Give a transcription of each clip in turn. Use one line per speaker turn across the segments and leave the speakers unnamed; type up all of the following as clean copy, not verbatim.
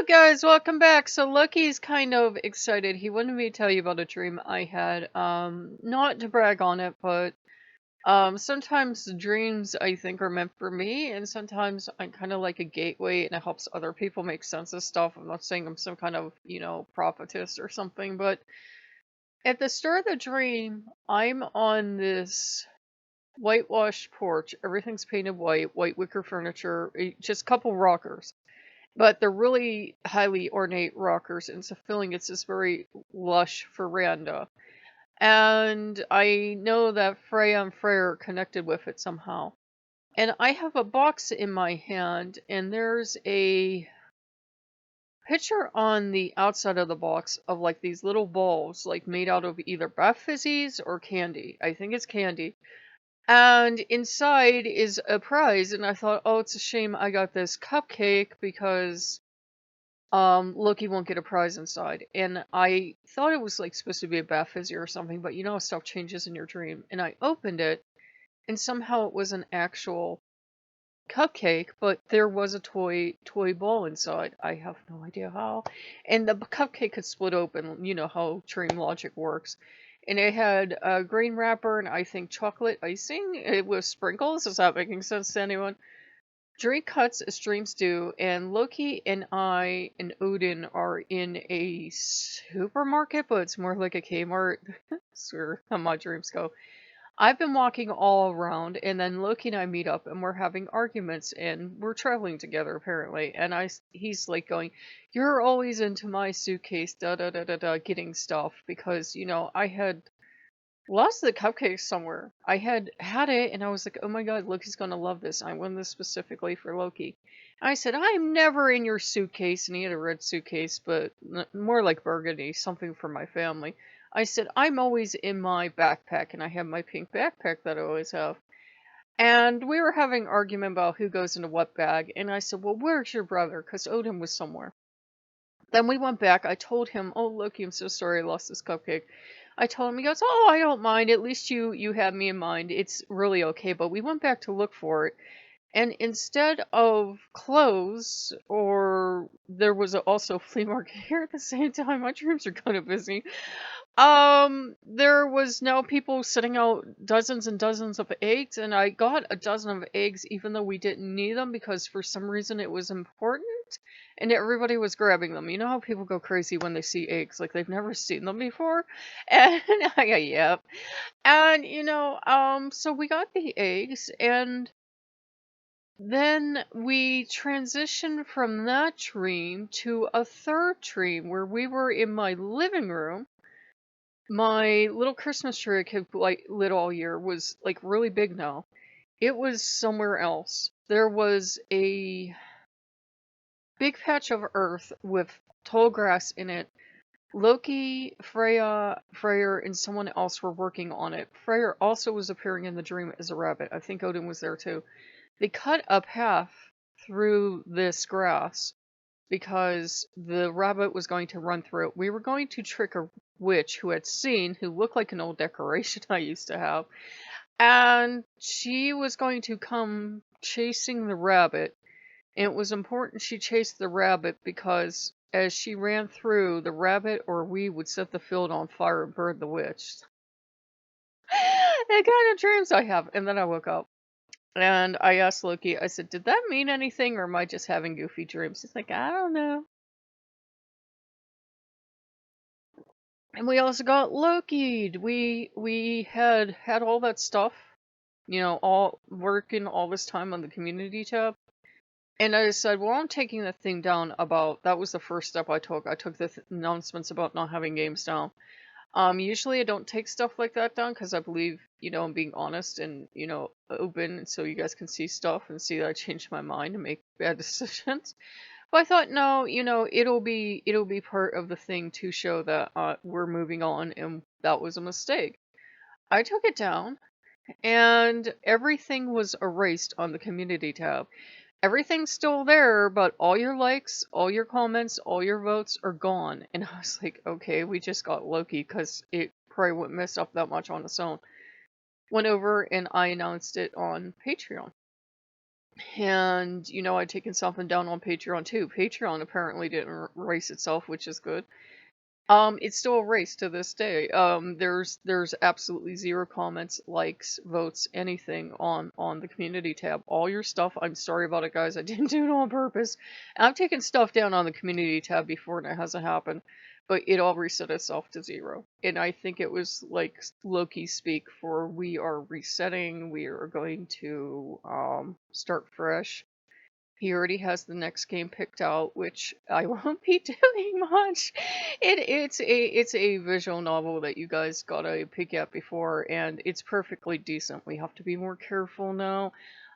Hello guys, welcome back. So Loki's kind of excited. He wanted me to tell you about a dream I had. Not to brag on it, but sometimes dreams I think are meant for me, and sometimes I'm kind of like a gateway and it helps other people make sense of stuff. I'm not saying I'm some kind of, prophetess or something, but at the start of the dream, I'm on this whitewashed porch. Everything's painted white, white wicker furniture, just a couple rockers. But they're really highly ornate rockers, and so feeling it's this very lush veranda. And I know that Freya and Freyr are connected with it somehow. And I have a box in my hand, and there's a picture on the outside of the box of like these little balls, like made out of either Bath Fizzies or candy. I think it's candy. And inside is a prize, and I thought, oh, it's a shame I got this cupcake because Loki won't get a prize inside. And I thought it was like supposed to be a bath fizzy or something, but you know stuff changes in your dream. And I opened it, and somehow it was an actual cupcake, but there was a toy ball inside. I have no idea how. And the cupcake had split open, you know how dream logic works. And it had a green wrapper and I think chocolate icing. It was sprinkles. Is that making sense to anyone? Dream cuts as dreams do, and Loki and I and Odin are in a supermarket, but it's more like a Kmart. That's where how my dreams go. I've been walking all around, and then Loki and I meet up, and we're having arguments, and we're traveling together apparently. And he's like going, "You're always into my suitcase, da da da da da, getting stuff because I had lost the cupcake somewhere. I had it and I was like, oh my god, Loki's gonna love this. I won this specifically for Loki. I said, I'm never in your suitcase. And he had a red suitcase, but more like burgundy, something for my family. I said, I'm always in my backpack and I have my pink backpack that I always have. And we were having an argument about who goes into what bag. And I said, well, where's your brother? Because Odin was somewhere. Then we went back. I told him, oh, Loki, I'm so sorry I lost this cupcake. I told him, he goes, oh, I don't mind. At least you have me in mind. It's really okay. But we went back to look for it. And instead of clothes, or there was also a flea market here at the same time. My dreams are kind of busy. There was now people setting out dozens and dozens of eggs, and I got a dozen of eggs even though we didn't need them because for some reason it was important, and everybody was grabbing them. You know how people go crazy when they see eggs, like they've never seen them before? And I got, yep. And so we got the eggs, and then we transitioned from that dream to a third dream where we were in my living room. My little Christmas tree I kept lit all year was like really big now. It was somewhere else. There was a big patch of earth with tall grass in it. Loki, Freya, Freyr, and someone else were working on it. Freyr also was appearing in the dream as a rabbit. I think Odin was there too. They cut a path through this grass because the rabbit was going to run through it. We were going to trick a witch who looked like an old decoration I used to have, and she was going to come chasing the rabbit. And it was important she chased the rabbit because as she ran through, the rabbit or we would set the field on fire and burn the witch. The kind of dreams I have. And then I woke up. And I asked Loki, I said, did that mean anything or am I just having goofy dreams? He's like, I don't know. And we also got Loki. We had all that stuff, all working all this time on the community tab. And I said, well, I'm taking the thing down about, that was the first step I took. I took the announcements about not having games down. Usually I don't take stuff like that down because I believe, I'm being honest and, open so you guys can see stuff and see that I changed my mind and make bad decisions. But I thought, no, it'll be part of the thing to show that we're moving on and that was a mistake. I took it down and everything was erased on the community tab. Everything's still there, but all your likes, all your comments, all your votes are gone. And I was like, okay, we just got Loki because it probably wouldn't mess up that much on its own. Went over and I announced it on Patreon. And, I'd taken something down on Patreon too. Patreon apparently didn't erase itself, which is good. It's still a race to this day. There's absolutely zero comments, likes, votes, anything on the community tab. All your stuff, I'm sorry about it, guys. I didn't do it on purpose. I've taken stuff down on the community tab before, and it hasn't happened, but it all reset itself to zero. And I think it was like Loki speak for we are resetting. We are going to start fresh. He already has the next game picked out, which I won't be doing much. It's a visual novel that you guys got to pick at before, and it's perfectly decent. We have to be more careful now.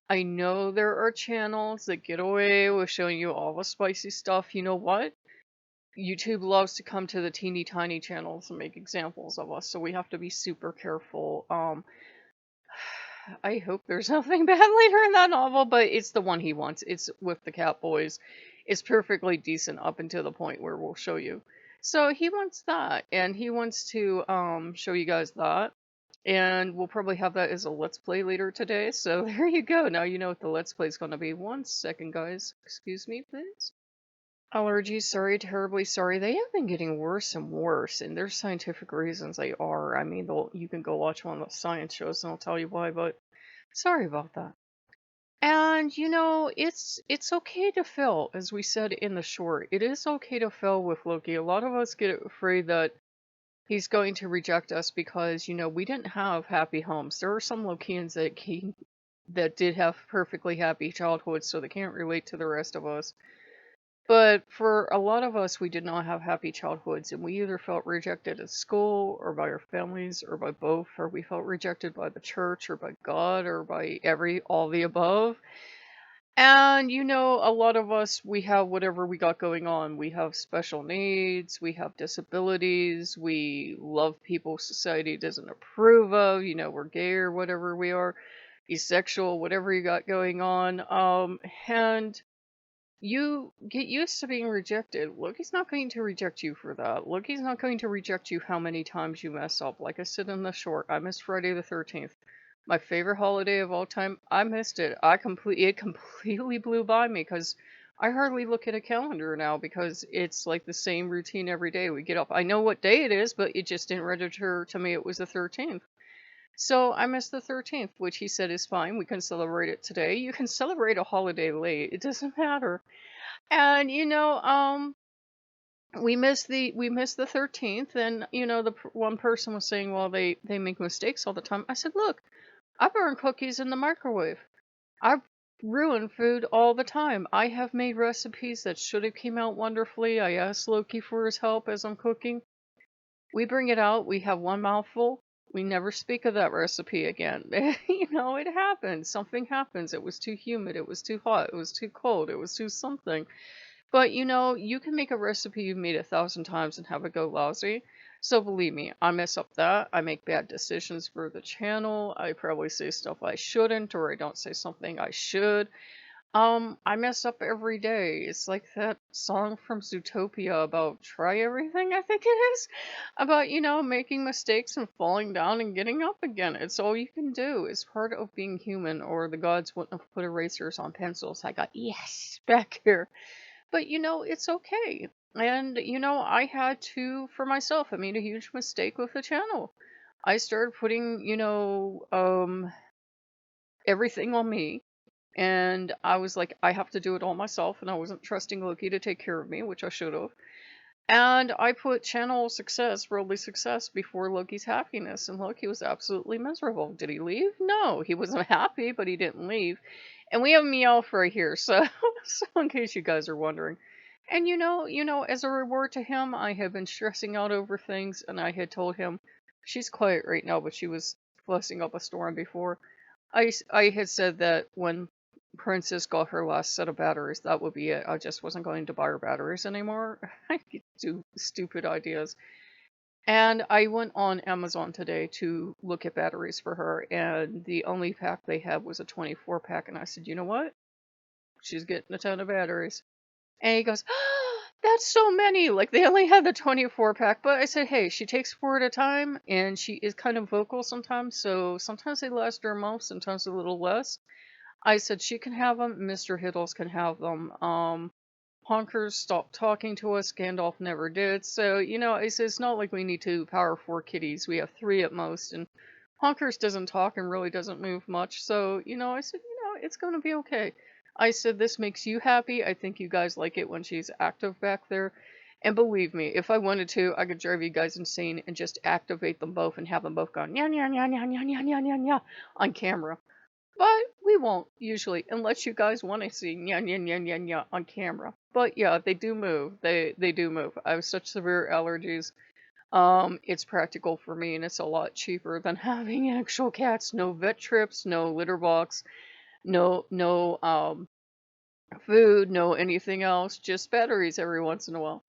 I know there are channels that get away with showing you all the spicy stuff. You know what? YouTube loves to come to the teeny tiny channels and make examples of us, so we have to be super careful. I hope there's nothing bad later in that novel, but it's the one he wants. It's with the cat boys. It's perfectly decent up until the point where we'll show you. So he wants that, and he wants to show you guys that. And we'll probably have that as a Let's Play later today. So there you go. Now you know what the Let's Play is going to be. 1 second, guys. Excuse me, please. Allergies, sorry, terribly sorry. They have been getting worse and worse, and there's scientific reasons they are. I mean, you can go watch one of the science shows and I'll tell you why, but sorry about that. And it's okay to fail, as we said in the short. It is okay to fail with Loki. A lot of us get afraid that he's going to reject us because, we didn't have happy homes. There are some Lokeans that did have perfectly happy childhoods, so they can't relate to the rest of us. But for a lot of us, we did not have happy childhoods, and we either felt rejected at school, or by our families, or by both, or we felt rejected by the church, or by God, or by all the above. And a lot of us, we have whatever we got going on. We have special needs, we have disabilities, we love people society doesn't approve of, we're gay or whatever we are, asexual, whatever you got going on. And you get used to being rejected. Loki's not going to reject you for that. Loki's not going to reject you how many times you mess up. Like I said in the short, I missed Friday the 13th. My favorite holiday of all time. I missed it. It completely blew by me because I hardly look at a calendar now because it's like the same routine every day. We get up. I know what day it is, but it just didn't register to me it was the 13th. So I missed the 13th, which he said is fine. We can celebrate it today. You can celebrate a holiday late. It doesn't matter. And we missed the 13th, and the one person was saying, well, they make mistakes all the time. I said, look, I burn cookies in the microwave. I ruin food all the time. I have made recipes that should have came out wonderfully. I asked Loki for his help as I'm cooking. We bring it out, we have one mouthful, we never speak of that recipe again. It happens. Something happens. It was too humid, it was too hot, it was too cold, it was too something. But you can make a recipe you've made 1,000 times and have it go lousy. So believe me, I mess up that. I make bad decisions for the channel. I probably say stuff I shouldn't, or I don't say something I should. I mess up every day. It's like that song from Zootopia about try everything, I think it is. About, making mistakes and falling down and getting up again. It's all you can do. It's part of being human, or the gods wouldn't have put erasers on pencils. I got yes back here. But it's okay. And I had to for myself. I made a huge mistake with the channel. I started putting, everything on me. And I was like, I have to do it all myself, and I wasn't trusting Loki to take care of me, which I should have. And I put channel success, worldly success, before Loki's happiness, and Loki was absolutely miserable. Did he leave? No, he wasn't happy, but he didn't leave. And we have Meowth right here, so, so in case you guys are wondering. And as a reward to him, I had been stressing out over things, and I had told him, she's quiet right now, but she was fussing up a storm before. I had said that when Princess got her last set of batteries, that would be it. I just wasn't going to buy her batteries anymore. I do stupid ideas. And I went on Amazon today to look at batteries for her, and the only pack they had was a 24 pack, and I said, you know what? She's getting a ton of batteries. And he goes, oh, that's so many. Like, they only had the 24 pack, but I said, hey, she takes 4 at a time, and she is kind of vocal sometimes, so sometimes they last her a month, sometimes a little less. I said she can have them, Mr. Hiddles can have them. Honkers stopped talking to us, Gandalf never did. So, I said it's not like we need two Power 4 kitties. We have three at most, and Honkers doesn't talk and really doesn't move much. So, I said, it's gonna be okay. I said this makes you happy. I think you guys like it when she's active back there. And believe me, if I wanted to, I could drive you guys insane and just activate them both and have them both go nya nya nya nya nya nya nya nya nya on camera. But we won't usually, unless you guys want to see nya nya nya nya nya on camera. But yeah, they do move. They do move. I have such severe allergies. It's practical for me, and it's a lot cheaper than having actual cats. No vet trips, no litter box, no food, no anything else. Just batteries every once in a while.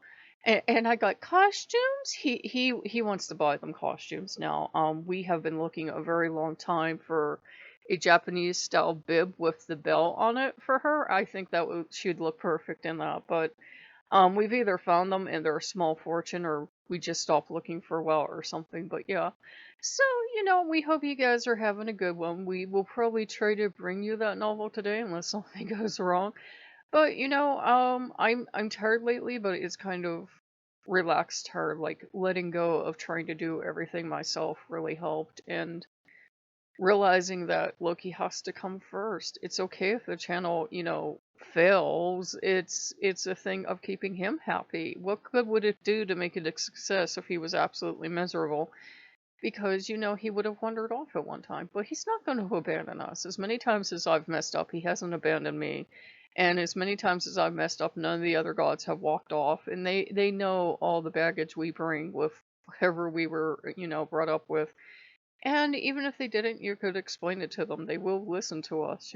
And I got costumes. He wants to buy them costumes now. We have been looking a very long time for a Japanese style bib with the bell on it for her. I think that she'd look perfect in that. But we've either found them and they're a small fortune, or we just stopped looking for a while or something. But yeah. So, we hope you guys are having a good one. We will probably try to bring you that novel today unless something goes wrong. But I'm tired lately, but it's kind of relaxed tired. Like letting go of trying to do everything myself really helped, and realizing that Loki has to come first. It's okay if the channel, fails. It's a thing of keeping him happy. What good would it do to make it a success if he was absolutely miserable? Because, he would have wandered off at one time. But he's not going to abandon us. As many times as I've messed up, he hasn't abandoned me. And as many times as I've messed up, none of the other gods have walked off. And they know all the baggage we bring with whatever we were, brought up with. And even if they didn't, you could explain it to them. They will listen to us.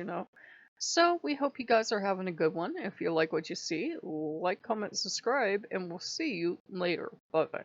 So we hope you guys are having a good one. If you like what you see, like, comment, subscribe, and we'll see you later. Bye-bye.